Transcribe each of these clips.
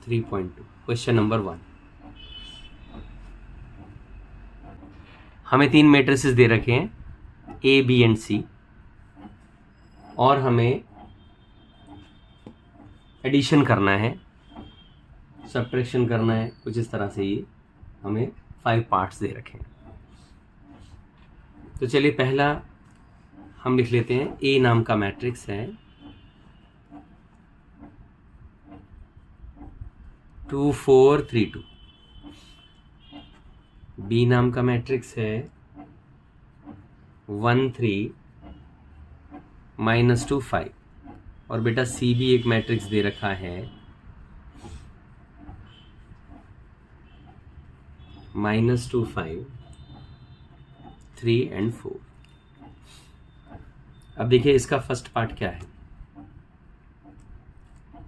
3.2। Question number 1, हमें 3 matrices दे रखे हैं ए, बी एंड सी, और हमें एडिशन करना है, सब्ट्रैक्शन करना है, कुछ इस तरह से। ये हमें 5 पार्ट्स दे रखे हैं। तो चलिए पहला हम लिख लेते हैं। ए नाम का मैट्रिक्स है 2 4 3 2। बी नाम का मैट्रिक्स है 1 3 -2 5। और बेटा सी भी एक मैट्रिक्स दे रखा है -2 5 3 एंड 4। अब देखिए इसका फर्स्ट पार्ट क्या है,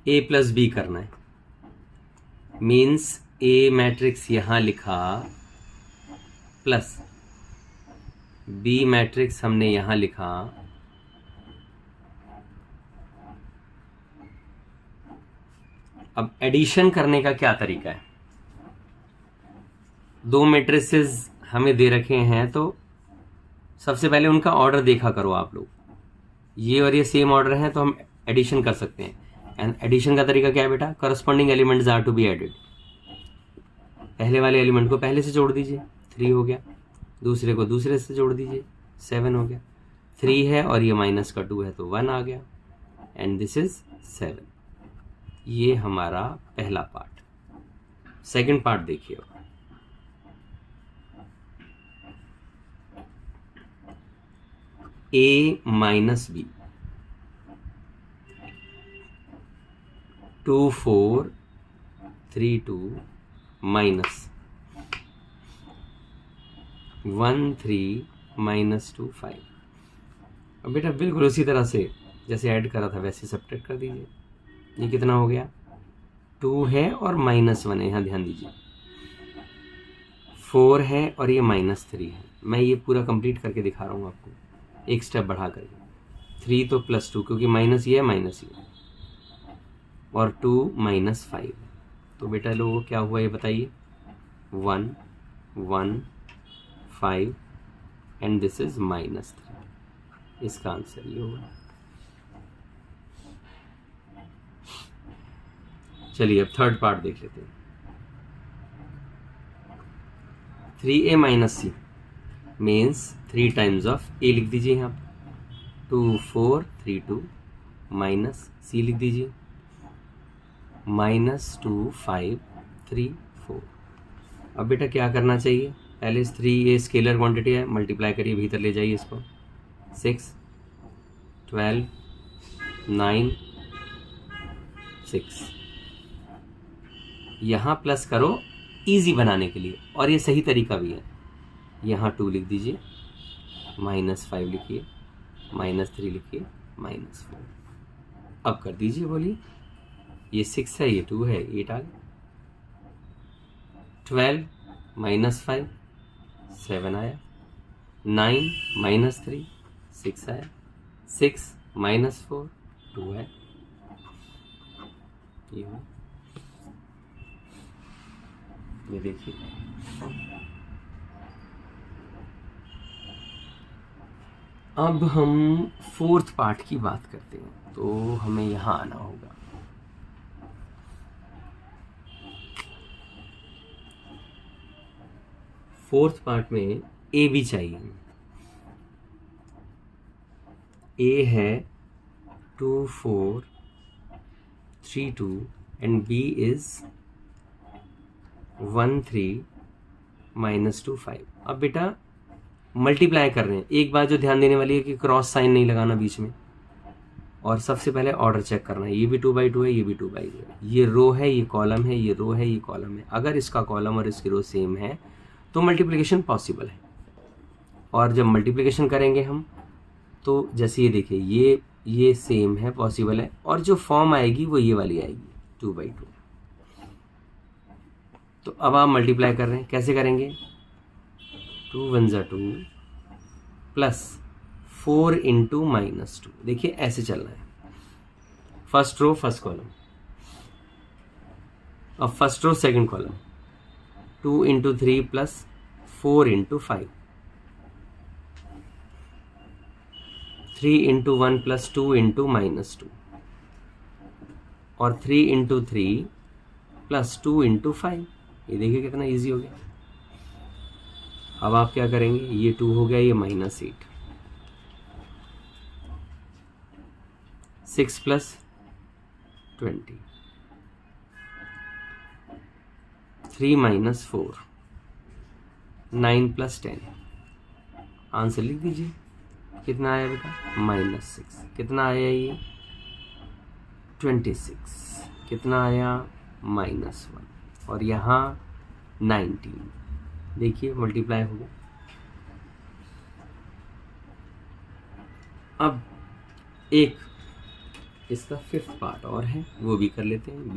ए प्लस बी करना है। मीन्स ए मैट्रिक्स यहां लिखा प्लस बी मैट्रिक्स हमने यहां लिखा, अब एडिशन करने का क्या तरीका है। 2 मैट्रिसेस हमें दे रखे हैं, तो सबसे पहले उनका ऑर्डर देखा करो आप लोग। ये और ये सेम ऑर्डर है तो हम एडिशन कर सकते हैं। एंड एडिशन का तरीका क्या है बेटा, corresponding elements are to be added. पहले वाले एलिमेंट को पहले से जोड़ दीजिए, 3 हो गया। दूसरे को दूसरे से जोड़ दीजिए, 7 हो गया। 3 है और ये माइनस का 2 है तो 1 आ गया। And this is 7। ये हमारा पहला पार्ट। सेकंड पार्ट देखिए, ए माइनस बी 2 4 3 2 माइनस 1 3 -2 5। अब बेटा बिल्कुल उसी तरह से जैसे ऐड करा था वैसे सब्ट्रैक्ट कर दीजिए। ये कितना हो गया, 2 है और -1 है, यहाँ ध्यान दीजिए। 4 है और ये -3 है। मैं ये पूरा कंप्लीट करके दिखा रहा हूँ आपको, एक स्टेप बढ़ा करके। 3 तो +2, क्योंकि माइनस ये है माइनस ये, और 2 -5। तो बेटा लोगों क्या हुआ ये बताइए, 1 1 5 एंड दिस इज -3। इसका आंसर ये होगा। चलिए अब थर्ड पार्ट देख लेते हैं। 3a - c means 3 times of a लिख दीजिए यहाँ पर। 2 4 3 2 माइनस सी लिख दीजिए, -2 5 3 4। अब बेटा क्या करना चाहिए, पहले 3 ये स्केलर क्वांटिटी है, मल्टीप्लाई करिए, भीतर ले जाइए इसको। 6 12 9 6। यहाँ प्लस करो इजी बनाने के लिए, और ये सही तरीका भी है। यहाँ 2 लिख दीजिए, -5 लिखिए, -3 लिखिए, -4। अब कर दीजिए, बोलिए। ये 6 है, ये 2 है, 8 आ गया। 12 -5 7 आया। 9 -3 6 आया। 6 -4 2 है। ये देखिए, अब हम फोर्थ पार्ट की बात करते हैं, तो हमें यहाँ आना होगा। फोर्थ पार्ट में ए भी चाहिए। ए है 2 4 3 2 एंड बी इज 1 3 -2 5। अब बेटा मल्टीप्लाई कर रहे हैं। एक बात जो ध्यान देने वाली है कि क्रॉस साइन नहीं लगाना बीच में, और सबसे पहले ऑर्डर चेक करना है। ये भी 2/2 है, ये भी 2/2 है। ये रो है, ये कॉलम है, ये रो है, ये कॉलम है। अगर इसका कॉलम और इसकी रो सेम है तो मल्टीप्लिकेशन पॉसिबल है। और जब मल्टीप्लिकेशन करेंगे हम, तो जैसे ये देखिए, ये सेम है, पॉसिबल है, और जो फॉर्म आएगी वो ये वाली आएगी, 2/2। तो अब आप मल्टीप्लाई कर रहे हैं, कैसे करेंगे, 2 1 2 प्लस 4 इंटू -2। देखिए ऐसे चलना है, फर्स्ट रो फर्स्ट कॉलम, अब first row second column 2 into 3 plus 4 into 5, 3 into 1 plus 2 into -2 और 3 इंटू 3 प्लस 2 इंटू 5। ये देखिए कितना इजी हो गया। अब आप क्या करेंगे, ये 2 हो गया, ये -8, 6 प्लस 20, 3 माइनस 4, 9 प्लस 10। आंसर लिख दीजिए, कितना आया बेटा, -6। कितना आया ये, 26। कितना आया, -1 और यहाँ 19। देखिए मल्टीप्लाई हो गया। अब एक इसका 5th पार्ट और है, वो भी कर लेते हैं।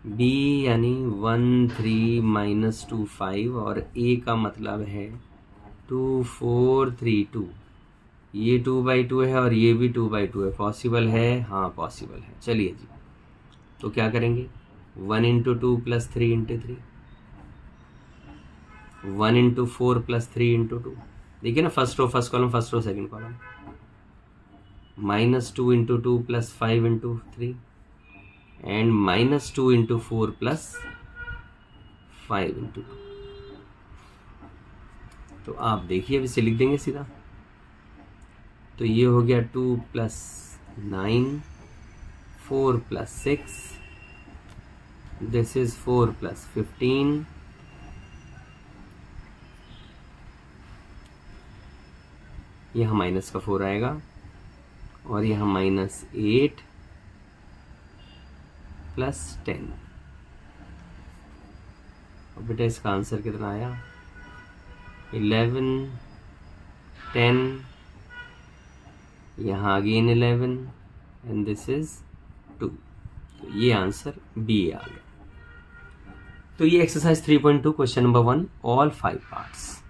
बी यानी 1 3 -2 5 और ए का मतलब है 2 4 3 2। ये 2/2 है और ये भी 2/2 है। पॉसिबल है, हाँ पॉसिबल है। चलिए जी, तो क्या करेंगे, 1 into 2 plus 3 into 3, 1 into 4 plus 3 into 2। देखिए ना, first row first column, first row second column, -2 into 2 plus 5 into 3 and -2 into 4 plus 5 into 2। तो आप देखिए, अब इसे लिख देंगे सीधा। तो ये हो गया 2 plus 9, 4 plus 6, this is 4 plus 15, यहाँ माइनस का 4 आएगा और यहाँ -8 प्लस 10। और बेटा इसका आंसर कितना आया, 11 10, यहाँ अगेन 11 एंड दिस इज 2। तो ये आंसर बी आ गया। तो ये exercise 3.2 question number 1 all 5 parts.